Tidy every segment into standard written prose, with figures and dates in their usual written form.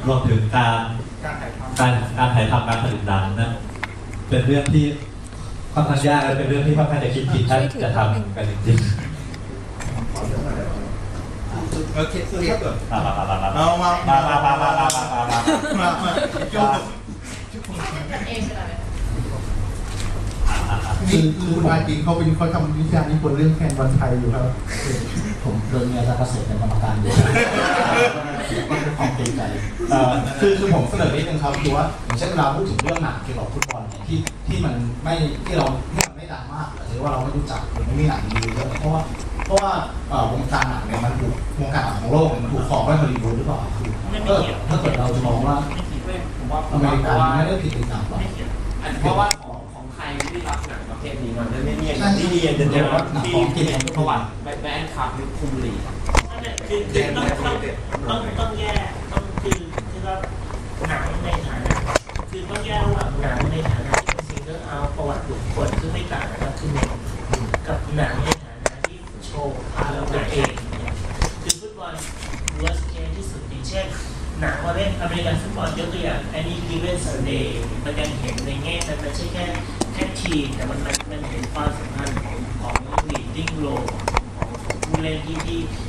รวมถึงการถ่ายทำการผลิตหนังนะเป็นเรื่องที่ค่อนข้างยากและเป็นเรื่องที่ค่อนข้างจะคิดผิดถ้าจะทำกันจริงๆโอเคเรียบร้อยมาโยกนี่คือคุณอาจริงเขาทำวิชานี้คนเรื่องแข่งบอลไทยอยู่ครับผมโดนเมียจะเกษตรเป็นกรรมการอยู่มันเป็นความเกรงใจคือผมเสนอนิดนึงครับคือว่าอย่างเช่นเราพูดถึงเรื่องหนังเกี่ยวกับฟุตบอลเนี่ยที่มันไม่ที่เราไม่ดังมากหรือว่าเราไม่รู้จักหรือไม่มีหนังดีเยอะเพราะว่าวงการหนังเนี่ยมันถูกวงการหนังของโลกมันถูกครองด้วยฮอลลีวูดหรือเปล่าถ้าเกิดเราจะมองว่าอเมริกันไม่ได้ผิดในหนังหรอกเพราะว่าของใครที่รับหนังประเภทนี้มันไม่เนียนที่เนียนจะเจอว่าที่เป็นประวัติแบนด์ขับยุคคุมลีคือต้องแยกต้องคือว่าหนังในฐานะคือต้องแยกระหว่างหนังในฐานะที่เป็นซิงเกิลเอาประวัติบุคคลซึ่งไม่ต่างกันคือกับหนังในฐานะที่โชว์พาเราตัวเองคือฟุตบอลworst case ที่สุดอย่างเช่นหนังมาเล่นอเมริกันฟุตบอลยกตัวอย่างอันนี้กีเวนซันเดย์มันยังเห็นในแง่มันไม่ใช่แค่ทีมแต่มันเห็นความสัมพันธ์ของลีดดิ้งโรของผู้เล่นที่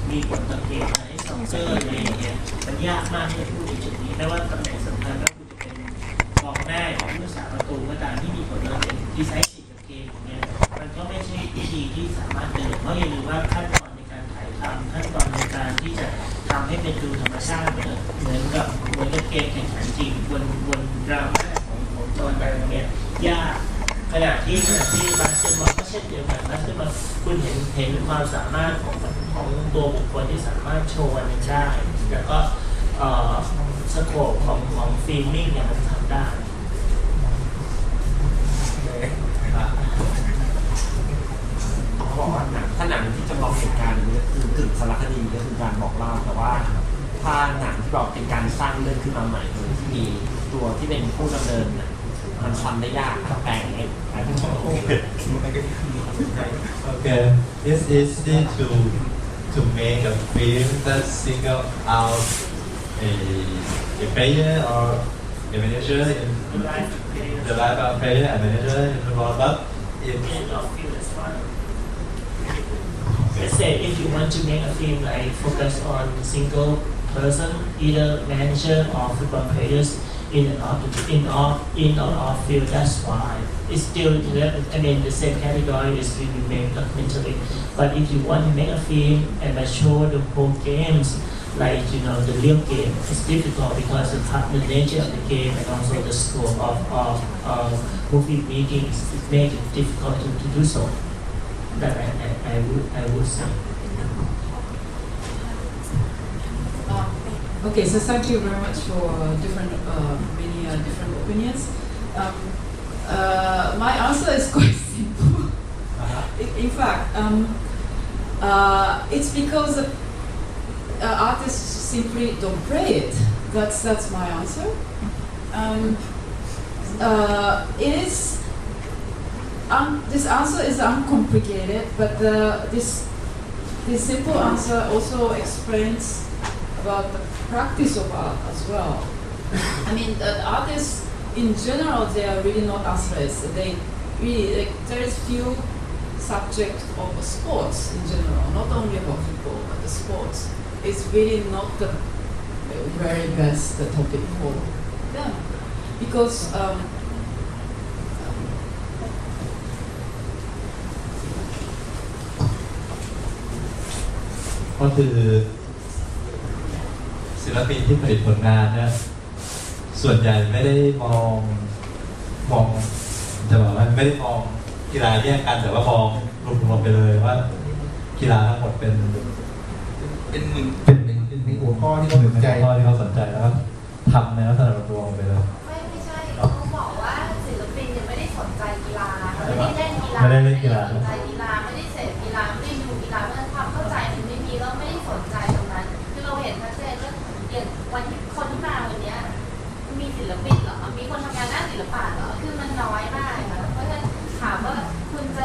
มีผลต่อเกมในซ็อกเกอร์อะไรอย่างเงี้ยมันยากมากที่จะพูดในจุดนี้ไม่ว่าตำแหน่งสำคัญว่าคุณจะเป็นกองหน้าของผู้รักษาประตูก็ตามที่มีผลต่อเกมดีไซน์สีกับเกมเนี่ยมันก็ไม่ใช่วิธีที่สามารถเดินเพราะอย่าลืมว่าขั้นตอนในการถ่ายทำขั้นตอนในการที่จะทำให้เป็นดูธรรมชาติเหมือนกับเกมแข่งขันจริงบนดราม่าของตอนแบบนี้ยากขณะที่บาสเกตบอลก็เช่นเดียวกันบาสเกตบอลคุณเห็นความสามารถของตัวบุคคลที่สามารถโชว์อันนี้ได้แล้วก็สโคปของฟิล์มมิ่งเนี่ยมันทำได้บอกว่าถ้าหนังที่จำลองเหตุการณ์นี้คือกึ่งสารคดีก็คือการบอกเล่าแต่ว่าถ้าหนังที่บอกเป็นการสร้างเรื่องขึ้นมาใหม่โดยที่มีตัวที่เป็นผู้ดำเนินมันทำได้ยากแปลงให้Okay, it's easy to make a film that single out a player or a manager in the life of player and manager in the world, but let's say if you want to make a film like focus on single person, either manager or football players in or off field, that's fine. It's still, I mean, the same category is really made documentary. But if you want to make a film and show the whole games, like the real game, it's difficult because the nature of the game and also the scope of movie making make it difficult to do so. That I would say. Okay, so thank you very much for many different opinions. My answer is quite simple. In fact, it's because artists simply don't play it. That's my answer. It is. This answer is uncomplicated, but this simple answer also explains about the practice of art as well. I mean, the artists in general, they are really not athletes. They really there is few subjects of sports in general, not only about football, but the sports. It's really not the very best topic for them because. ก็คือศิลปินที่ผลิตผลงานเนี่ยส่วนใหญ่ไม่ได้มองจะบอกว่าไม่ได้มองกีฬาแยกกันแต่ว่ามองรวมๆไปเลยว่ากีฬาทั้งหมดเป็นหัวข้อที่เขาสนใจแล้วก็ทำในลักษณะรวมไปเลยไม่ใช่เขาบอกว่าศิลปินยังไม่ได้สนใจกีฬาไม่ได้เล่นกีฬาสนใจกีฬาไม่ได้เสพกีฬาไม่ได้ดูกีฬาเพราะฉะนั้นความเข้าใจมันไม่มีแล้วไม่ได้สนใจตรงนั้นคือเราเห็นชัดเจนว่าอย่างวันที่คนที่มาวันนี้มีศิลปินเหรอมีคนทำงานด้านศิลปะเหรอคือมันน้อยมากค่ะเพราะฉะนั้นถามว่าคุณจ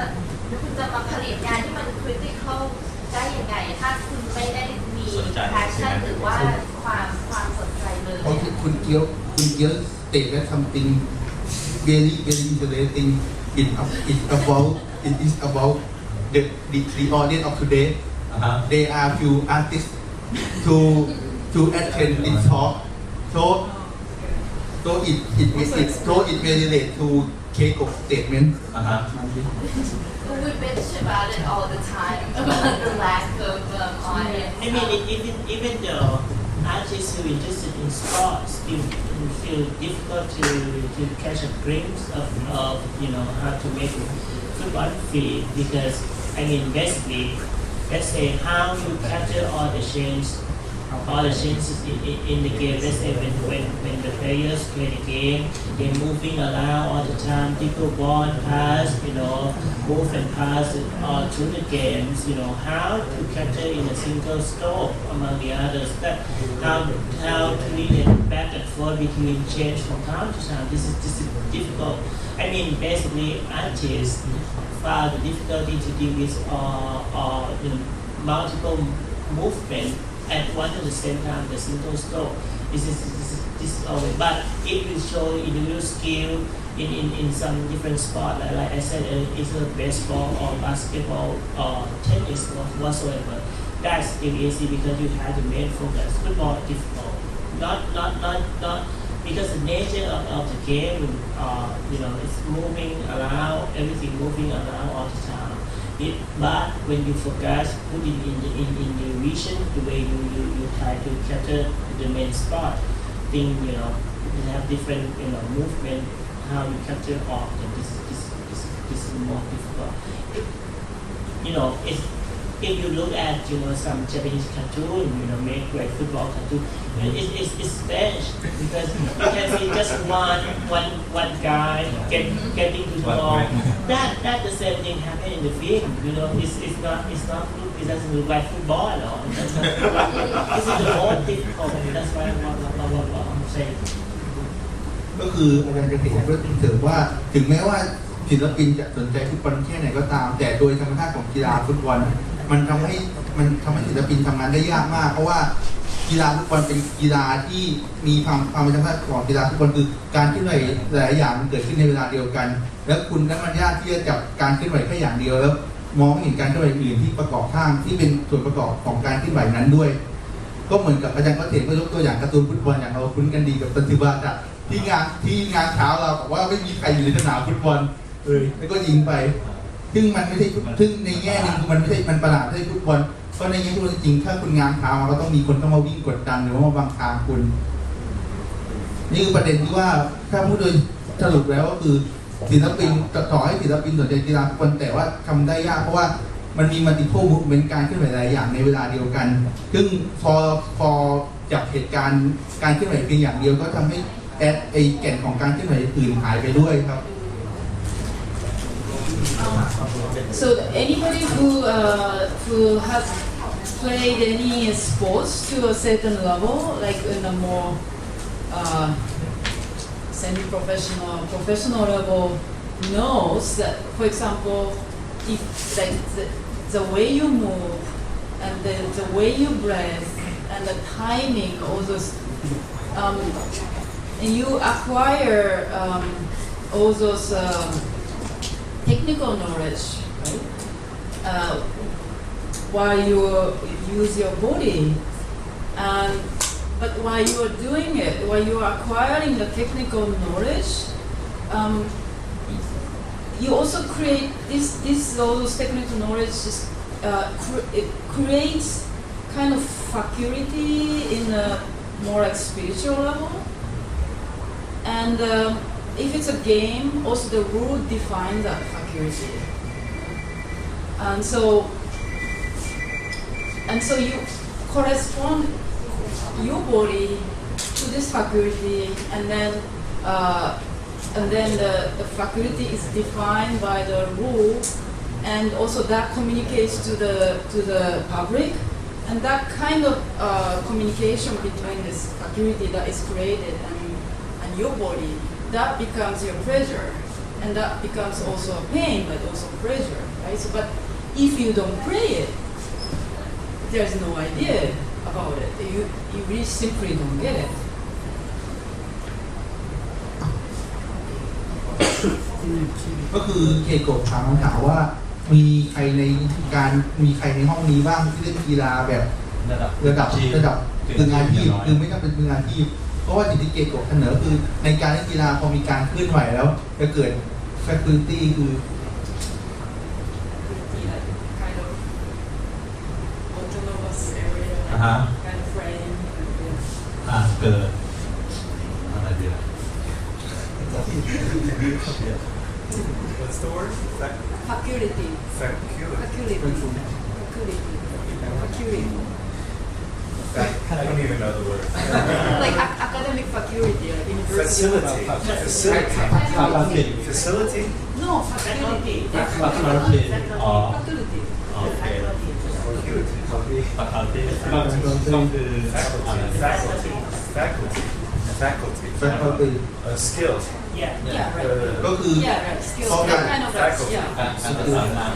ะมาผลิตงานที่มันคริติคอลได้ยังไงถ้าคุณไม่ได้มีแพชชั่นหรือว่าความสนใจ Qiao stated something very interesting. It is about the audience of today. They are few artists to attend this talk. So it may relate to Keiko statement. We bitch about it all the time about the lack of audience. I mean, even though artists who are interested in sports feel difficult to catch a glimpse of how to make football feed because I mean basically let's say how you capture all the changes in the game. Let's say when the players play the game, they're moving around all the time, people ball pass, move and pass through the games, how to capture in a single stroke among the others. That how to read it back and forth between change from time to time. This is difficult. I mean basically artists found the difficulty to deal with multiple movement at one at the same time, the single stroke. This is always, but it will show individual skill in some different sport. Like I said, it's a baseball or basketball or tennis or whatsoever. That's still easy because you have the main focus. Football difficult. Not because the nature of the game, it's moving around, everything moving around all the time. But when you focus, put it in your vision, the way you try to capture the main spot, thing, you have different, movement, how you capture all, and this is more difficult. If you look at, some Japanese cartoon, made like football cartoon, it's strange because you can see just one guy getting to the ball. That the same thing happen in the film. It doesn't look like football at all. This is the more difficult. That's why I'm saying. ก็คืออาจารย์เกษมก็เสริมว่าถึงแม้ว่าศิลปินจะสนใจฟุตบอลแค่ไหนก็ตามแต่โดยธรรมชาติของกีฬาฟุตบอลมันทำให้ศิลปินทำงานได้ยากมากเพราะว่ากีฬาฟุตบอลเป็นกีฬาที่มีความเป็นธรรมชาติของกีฬาฟุตบอลคือการเคลื่อนไหวหลายอย่างเกิดขึ้นในเวลาเดียวกันแล้วมันยากที่จะจับการเคลื่อนไหวแค่อย่างเดียวแล้วมองไม่เห็นการเคลื่อนไหวอื่นที่ประกอบข้างที่เป็นส่วนประกอบของการเคลื่อนไหวนั้นด้วยก็เหมือนกับอาจารย์เกษมก็ยกตัวอย่างการ์ตูนฟุตบอลอย่างเราคุ้นกันดีกับตันติบาตะที่งานเช้าเราบอกว่าไม่มีใครอยู่ในสนามฟุตบอลแล้วก็ยิงไปซึ่งมันไม่ใช่ซึ่งในแง่นึงมันไม่ใช่มันประหลาดไม่ใช่ฟุตบอลเพราะในแง่ฟุตบอลจริงถ้าคุณงานเท้าก็ต้องมีคนต้องมาวิ่งกดดันหรือว่ามาบังคับคุณนี่คือประเด็นที่ว่าถ้าพูดโดยสรุปแล้วก็คือศิลปินต่อให้ศิลปินสนใจกีฬาฟุตบอลแต่ว่าทำได้ยากเพราะว่ามันมีมัลติโพลมูฟเมนต์การเคลื่อนไหวหลายอย่างในเวลาเดียวกันซึ่งพอจับเหตุการณ์การเคลื่อนไหวเพียงอย่างเดียวก็ทำให้แก่นของการเคลื่อนไหวอื่นหายไปด้วยครับ So anybody who has played any sports to a certain level, like in a more semi-professional, professional level, knows that, for example, if like the way you move and the way you breathe and the timing, all those, and you acquire all those technical knowledge, right? While you use your body, but while you are doing it, while you are acquiring the technical knowledge, you also create those technical knowledge. It creates kind of faculty in a more like spiritual level, and if it's a game, also the rule defines that faculty, and so you correspond your body to this faculty, and then the faculty is defined by the rule, and also that communicates to the public, and that kind of communication between this faculty that is created and your body, that becomes your pleasure, and that becomes also a pain, but also pleasure, right? So, but if you don't play it, there's no idea about it. You really simply don't get it. ก็คือเคโกะถามคำถามว่ามีใครในห้องนี้บ้างที่เล่นกีฬาแบบระดับมืออาชีพคือไม่ต้องเป็นมืออาชีพเพราะว่าสิ่งที่เคโกะเสนอคือในการเล่นกีฬาพอมีการเคลื่อนไหวแล้วจะเกิด faculty คือ kind of autonomous area, อ่าฮะ kind of frame. เกิดอะไรดีล่ะ What's the word? Faculty. Faculty. Faculty. I don't even know the word. Like academic faculty, like university. Facility. Facility. No, faculty. Faculty. Faculty. โอเค Faculty. ปากกาที่ก็คืออะไร Faculty. Faculty. faculty Skills. Yeah. Yeah, right. ก็คือ Yeah, right. Skills. Okay. Kind of, Faculty. yeah. การประสานงาน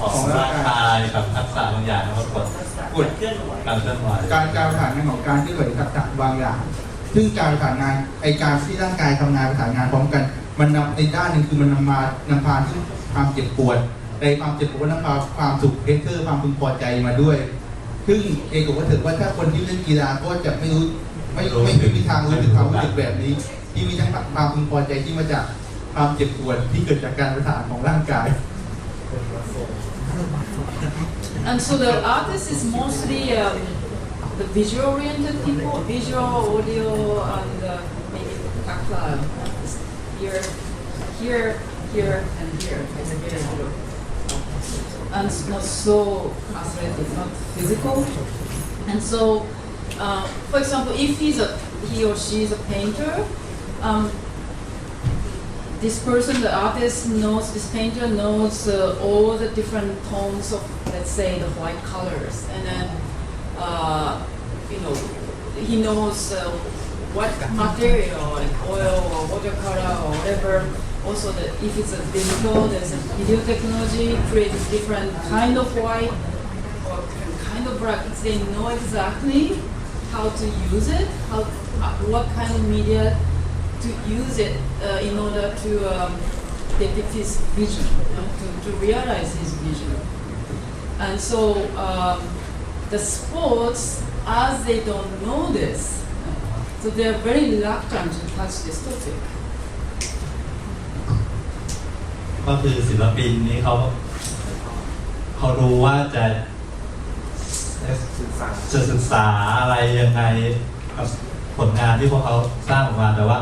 ของร่างกายกับทักษะบางอย่างนะครับกด เคลื่อนไหว การเคลื่อนไหว การประสานงานของการที่ไหวทักษะบางอย่าง ซึ่งการประสานงานการที่ร่างกายทำงานประสานงานพร้อมกัน มันนำในด้านหนึ่งคือมันนำพาที่ความเจ็บปวดในความเจ็บปวดนำพาความสุขเพชเชอร์ความพึงพอใจมาด้วย ซึ่งเอกก็ถือว่าถ้าคนที่เล่นกีฬาก็จะไม่มีทางรู้ถึงความรู้สึกแบบนี้ ที่มีทั้งความพึงพอใจที่มาจากความเจ็บปวดที่เกิดจากการประสานของร่างกาย And so the artist is mostly the visual-oriented people, visual, audio, and maybe tactile. Here, and here. And it's not so athletic, not physical. And so, for example, if he or she is a painter, this person, the artist knows, this painter knows all the different tones of, let's say, the white colors. And then, he knows what material, like oil or watercolor or whatever. Also, if it's a digital, there's a video technology, creates different kind of white or different kind of black. They know exactly how to use it, what kind of media to use it in order to depict his vision, to realize his vision. And so the sports, as they don't know this, so they're very reluctant to touch this topic. ก็คือศิลปินนี้เขารู้ว่าจะศึกษาอะไรยังไงกับผลงานที่พวกเขาสร้างออกมาแต่ว่า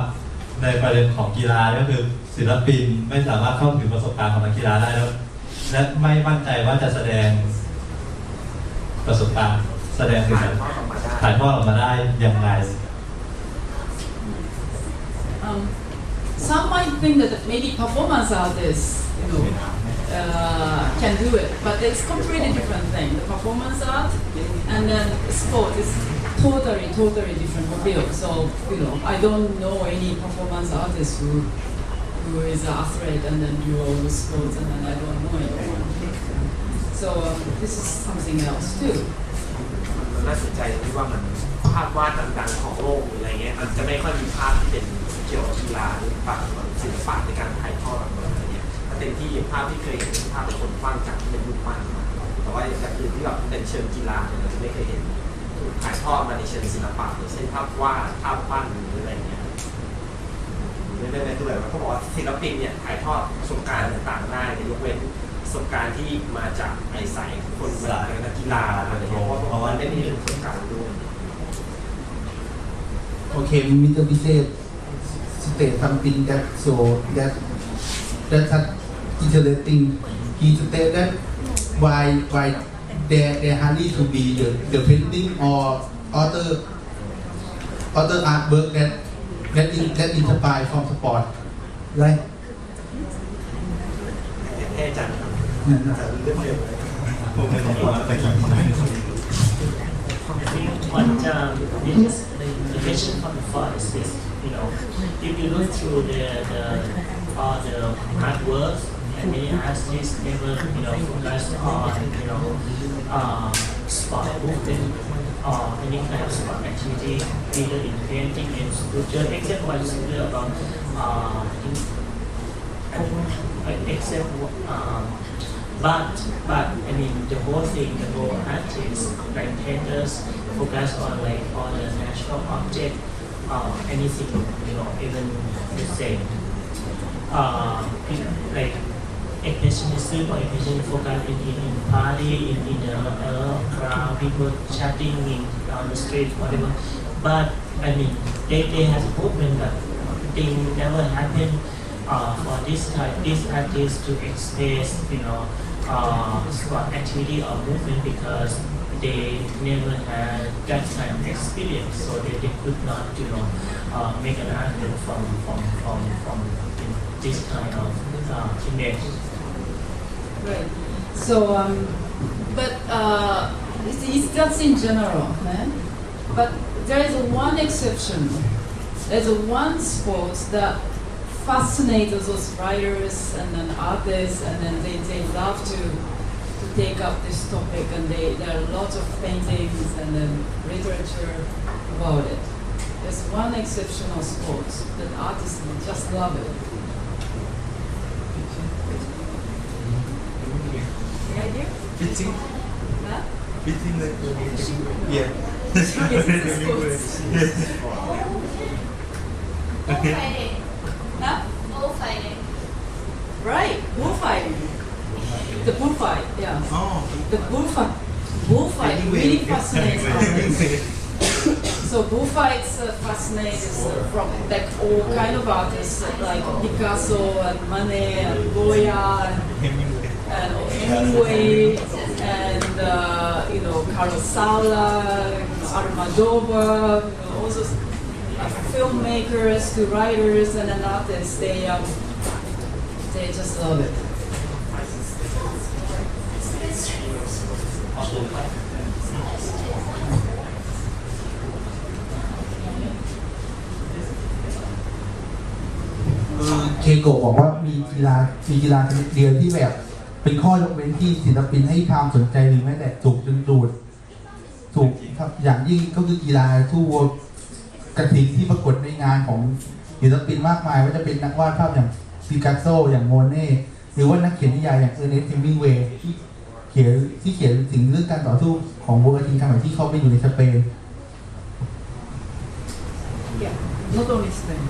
ในประเด็นของกีฬาก็คือศิลปินไม่สามารถเข้าถึงประสบการณ์ของนักกีฬาได้แล้วและไม่มั่นใจว่าจะแสดงประสบการณ์แสดงถึงถ่ายทอดออกมาได้ยังไง Some might think that maybe performance artists, can do it, but it's completely different thing. The performance art and then sport is totally different field. So I don't know any performance artist who is an athlete and then do all the sports, and then I don't know anyone. So this is something else too. น่าสนใจที่ว่ามันภาพวาดดังๆของโลกหรืออะไรเงี้ยมันจะไม่ค่อยมีภาพที่เป็นเกี่ยวกับกีฬาหรือศิลปะในการถ่ายทอดออกมาอะไรเงี้ยเต็มที่ภาพที่เคยเห็นภาพเป็นคนฟังจากที่เป็นรูปปั้นแต่ว่าอย่างอื่นที่แบบเป็นเชิงกีฬาเนี่ยเราจะไม่เคยเห็นถ่ายทอดมาในเชิงศิลปะอย่างเช่นภาพวาดภาพปั้นหรืออะไรเงี้ยในตัวแบบเขาบอกว่าศิลปินเนี่ยถ่ายทอดประสบการณ์ต่างๆได้แต่ยกเว้นประสบการณ์ที่มาจากไอ้สายคนเวลานักกีฬาอะไรเงี้ยเพราะว่าไม่ได้มีประสบการณ์ด้วย Okay, Mr. Bisset state something that's interesting. He said that why there hardly to be the painting or other artwork that inspire from sport, right? อาจารย์ What because the mission from the far is this, if you look through all the artworks, and many artists never, focus on, sport movement or any kind of sport activity, either in painting and sculpture, except one is about, except but I mean the whole thing, the whole artists like painters focus on like on the natural object, anything, you know, even the same, like expressionism or expressionism focus in party, in the crowd, people chatting on the street, whatever. But I mean, they have movement, but thing never happen for this artist to express, you know, sport activity or movement because they never had that kind of experience, so they could not, you know, make an argument from this kind of image. Right. So, but it's just in general, man. But there is one exception. There's one sport that fascinates those writers and then artists, and then they love to take up this topic, and there are lots of paintings and then literature about it. There's one exceptional sport that artists just love it. Any idea? Fitting, Huh? fitting like yeah. Yes, it's a sport. Bullfighting. Huh? Bullfighting. Right, bullfighting. The bullfight, yeah. Oh. The bullfight really fascinates artists. So bullfights fascinate from like all kind of artists like Picasso and Manet and Goya and Hemingway and you know Carlos Sala, Almodovar, you know, also filmmakers to writers and then artists. They just love it.เคโกะบอกว่ามีกีฬาชนิดเดียวที่แบบเป็นข้อยกเว้นที่ศิลปินให้ความสนใจหรือแม้แต่ถูกดึงดูดถูกอย่างยิ่งก็คือกีฬาสู้วัวกระทิงที่ปรากฏในงานของศิลปินมากมายว่าจะเป็นนักวาดภาพอย่างปิกัสโซอย่างโมเน่หรือว่านักเขียนนิยายอย่างเออร์เนสต์ เฮมิงเวย์ที่เขียนถึงเรื่องการต่อสู้ของวัวกระทิงสมัยที่เขาไปอยู่ในสเปน Yeah, not only Spain.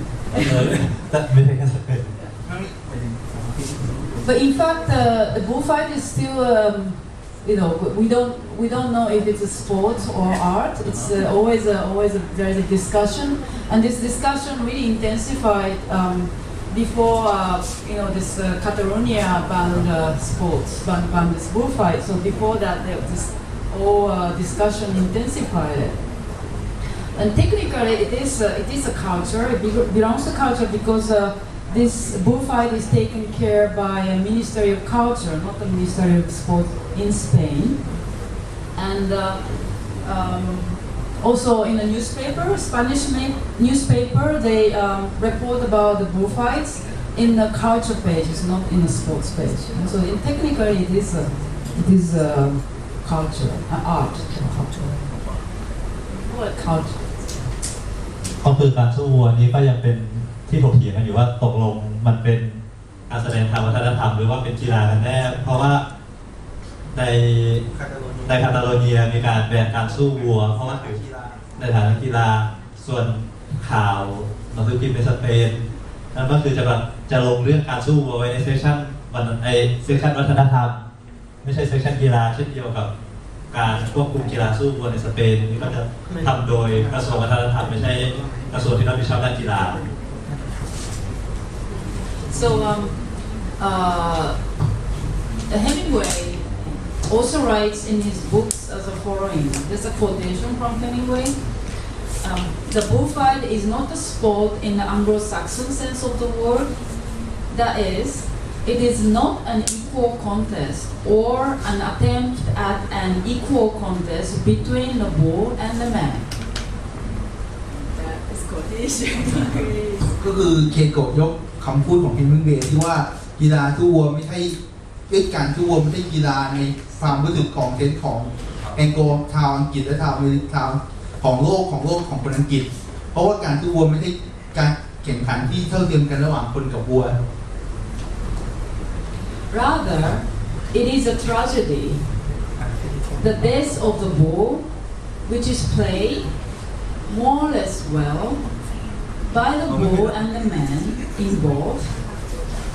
ไม่ใช่แค่สเปน But in fact, the bullfight is still, you know, we don't know if it's a sport or art. It's always there is a discussion, and this discussion really intensified before, you know, this Catalonia banned sports, banned this bullfight. So before that, this whole discussion intensified. And technically, it is a culture. It belongs to culture because this bullfight is taken care by a Ministry of Culture, not the Ministry of Sport in Spain. And also in a newspaper, Spanish newspaper, they report about the bullfights in the culture pages, not in the sports page. And so technically, it is a culture, art, culture. What culture? ก็คือการสู้วัวนี้ก็ยังเป็นที่ถกเถียงกันอยู่ว่าตกลงมันเป็นการแสดงทางวัฒนธรรมหรือว่าเป็นกีฬากันแน่เพราะว่าในคาตาโลเนียมีการแบนการสู้วัวเพราะว่าถือในฐานะกีฬาส่วนข่าวหนังสือพิมพ์ในสเปนนั่นก็คือจะลงเรื่องการสู้วัวไว้ในเซสชั่นวัฒนธรรมไม่ใช่เซสชั่นกีฬาเช่นเดียวกับการควบคุมกีฬาสู้วัวในสเปนนี่ก็จะทำโดยกระทรวงวัฒนธรรมไม่ใช่กระทรวงที่รับผิดชอบด้านกีฬา So Hemingway also writes in his books as a following. There's a quotation from Hemingway. The bullfight is not a sport in the Anglo-Saxon sense of the word. That is, it is not an equal contest or an attempt at an equal contest between the bull and the man. That is quotation. ก็คือเคโกะยกคำพูดของเฮมิงเวย์ที่ว่ากีฬาสู้วัวไม่ใช่การสู้วัวไม่ใช่กีฬาในความรู้สึกของเซนส์ของแองโกลชาวอังกฤษและชาวอเมริกันของโลกของคนอังกฤษเพราะว่าการสู้วัวไม่ใช่การแข่งขันที่เท่าเทียมกันระหว่างคนกับวัว Rather, it is a tragedy. The death of the bull, which is played more or less well by the bull and the man involved,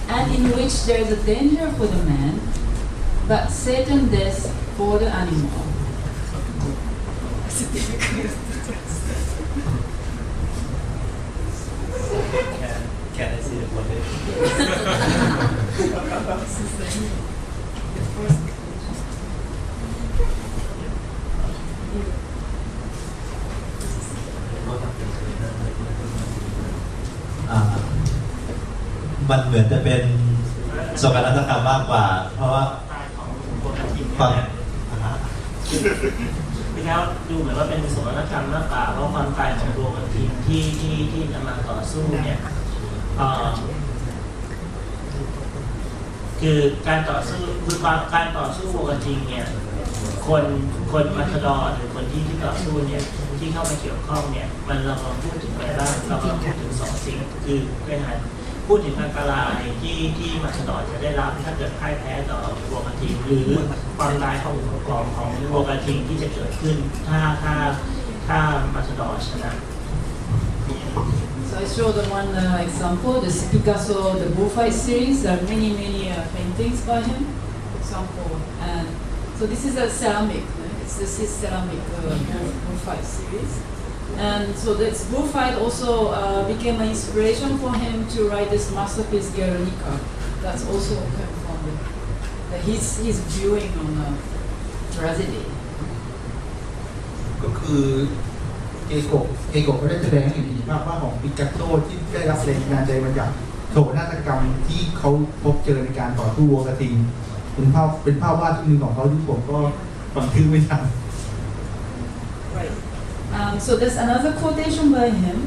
and in which there is a danger for the man, but certain death for the animal. Can I see the footage? มันเหมือนจะเป็นโศกนาฏกรรมมากกว่าเพราะว่าความพี่ครับดูเหมือนว่าเป็นโศกนาฏกรรมมากกว่าเพราะความตายของดวงอาทิตย์ที่นำมาต่อสู้เนี่ยคือการต่อสู้การต่อสู้ดวงอาทิตย์เนี่ยคนมัทดอหรือคนที่ต่อสู้เนี่ยที่เข้ามาเกี่ยวข้องเนี่ยมันเราลองพูดถึงอะไรบ้างเราลองพูดถึงสองสิ่งคือเป็นการพูดถึงอันตรายที่มัทดอจะได้รับถ้าเกิดพ่ายแพ้ต่อดวงอาทิตย์หรือความตายของดวงอาทิตย์ที่จะเกิดขึ้นถ้ามัทดอชนะ So I showed one example, this Picasso, the bullfight series. There are many paintings by him, for example. And so this is a ceramic. This is ceramic bullfight series. And so this bullfight also became an inspiration for him to write this masterpiece Guernica. That's also came from his viewing on tragedy. ก็คือเอโกะก็ได้แสดงให้เห็นภาพของปิกัสโซที่ได้รับแรงบันดาลใจมาจากโศกนาฏกรรมที่เขาพบเจอในการต่อสู้วัวกระทิงเป็นภาพวาดที่หนึ่งของเขาที่ผมก็ฟังชื่อไม่ทัน Right. So there's another quotation by him.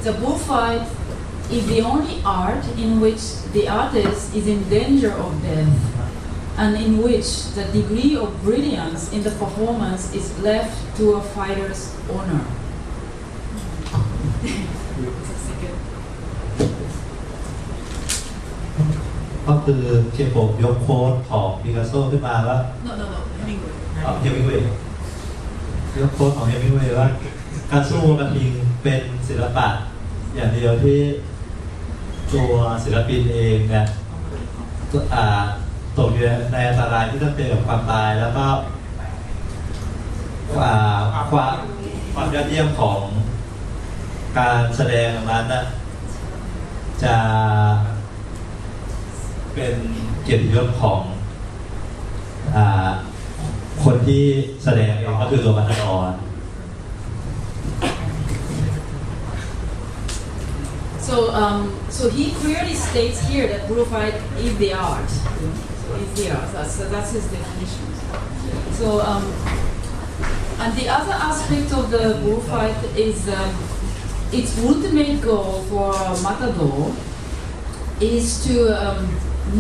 The bullfight is the only art in which the artist is in danger of death, and in which the degree of brilliance in the performance is left to a fighter's honor. ก็คือเคโกะยกโค้ดของปิกัสโซขึ้นมาว่า No, Hemingway. เฮมิงเวย์ยกโค้ดของเฮมิงเวย์ว่าการสู้กระทิงเป็นศิลปะอย่างเดียวที่ตัวศิลปินเองเนี่ยตกอยู่ในอันตรายที่ต้องเจอกับความตายแล้วก็ความยอดเยี่ยมของการแสดงนั้นนะจะเป็นเกียรติยศของคนที่แสดงเองก็คือตัวมัทดอน So he clearly states here that bullfight is the art. So is the art. That's his definition. So and the other aspect of the bullfight is its ultimate goal for matador is to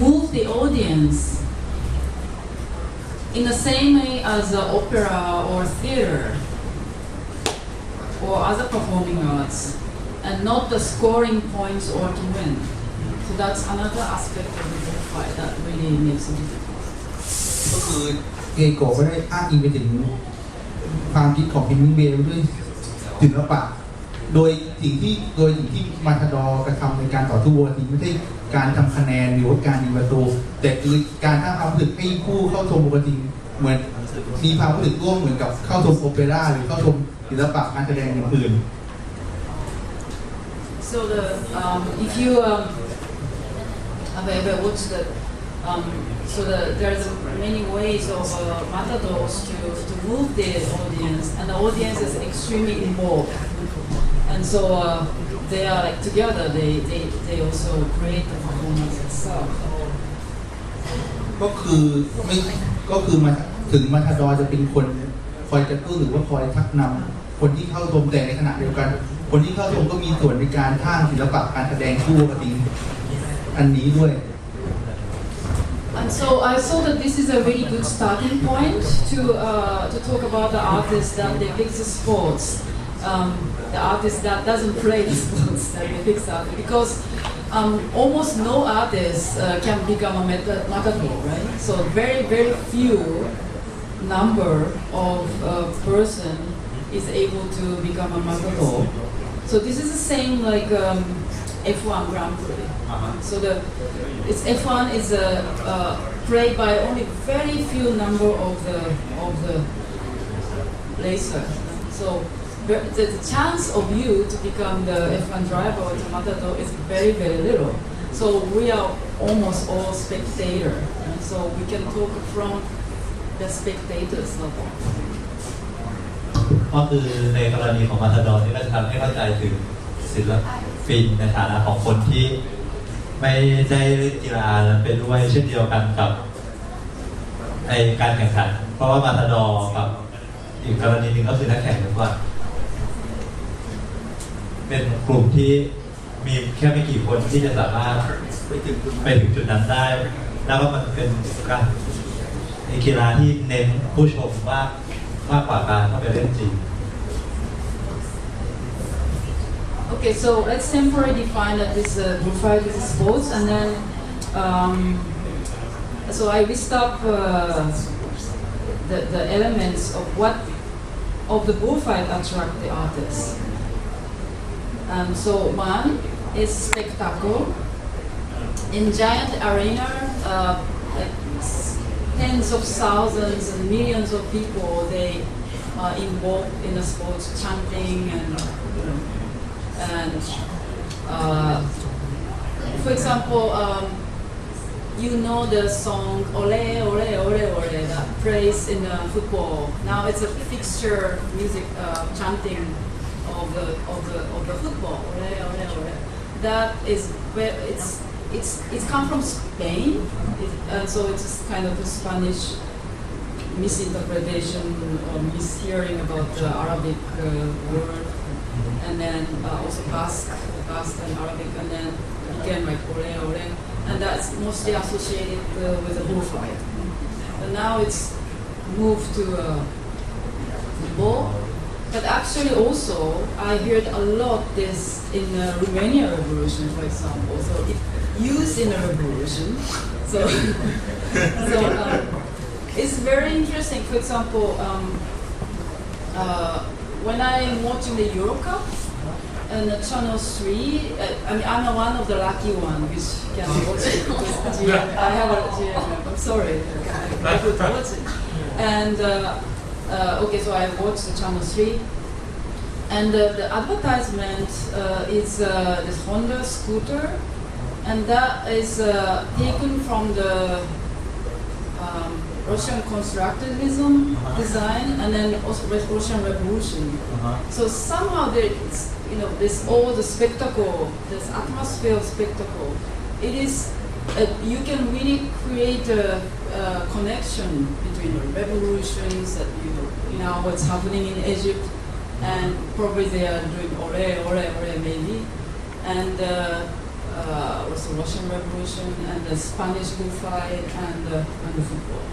move the audience in the same way as opera or theater or other performing arts, and not the scoring points or to win. So that's another aspect of the bullfight that really makes a difference. ก็คือเอโกะก็ได้อ้างอิงไปถึงความคิดของเฮมิงเวย์ด้วยศิลปะโดยสิ่งที่มาทาดอร์กระทำในการต่อสู้วัวทีไม่ใช่การทำคะแนนหรือว่าการยิงประตูแต่คือการสร้างความรู้สึกให้ผู้เข้าชมวัวทีเหมือนมีความรู้สึกร่วมเหมือนกับเข้าชมโอเปร่าหรือเข้าชมศิลปะการแสดงอย่างอื่น So if you have ever watched there's many ways of matadors to move the audience, and the audience is extremely involved, and so they are like together. They also create the performance itself. ก็คือมาถึงมาทาดอร์จะเป็นคนคอยกระตุ้นหรือว่าคอยชักนำคนที่เข้าชมแต่ในขณะเดียวกันคนที่เข้าชมก็มีส่วนในการสร้างศิลปะการแสดงคู่กระทิงอันนี้ด้วย And so I saw that this is a very good starting point to talk about the artist that depicts the sports, the artist that doesn't play the sports that depicts art, because almost no artist can become a matador, right? So very few number of person is able to become a matador. So this is the same like F1 Grand Prix. So it's F1 is played by only very few number of the racers. So the chance of you to become the F1 driver or the matador is very little. So we are almost all spectator. And so we can talk from the spectators level. ก็คือในกรณีของมาตาดอร์นี่ก็จะทำให้เข้าใจถึงศิลปินในฐานะของคนที่ไม่ได้เล่นกีฬานั้นเป็นด้วยเช่นเดียวกันกับในการแข่งขันเพราะว่ามาตาดอร์กับอีกกรณีหนึ่งก็คือนักแข่งฟุตบอลเป็นกลุ่มที่มีแค่ไม่กี่คนที่จะสามารถไปถึงจุดนั้นได้แล้วก็มันเป็นการกีฬาที่เน้นผู้ชมมากกว่าการเข้าไปเล่นจริง Okay, so let's temporarily define that this bullfight is a sports, and then so I list up the elements of what of the bullfight attract the artists. So one is spectacle. In giant arena, like tens of thousands and millions of people they are involved in the sports, chanting and for example, you know the song "Ole Ole Ole Ole" that plays in football. Now it's a fixture music chanting of the football. Ole Ole Ole. That is where it's come from Spain, and so it's kind of a Spanish misinterpretation or mishearing about the Arabic word, and then also Basque and Arabic, and then again like ole ole, and that's mostly associated with the bullfight. And now it's moved to football. But actually also, I heard a lot this in the Romanian Revolution, for example. So it used in the revolution. So it's very interesting. For example, when I'm watching the Euro Cup and Channel 3, I mean, I'm one of the lucky one which can watch it because I have a GM. I'm sorry, I could watch it. And okay, so I watched the Channel 3, and the advertisement is this Honda scooter, and that is taken from the Russian constructivism design, and then also Russian Revolution. So somehow there's, this all the spectacle, this atmosphere of spectacle, it is. You can really create a connection between the revolutions that what's happening in Egypt, and probably they are doing ole maybe, and also Russian Revolution and the Spanish bullfight and the football.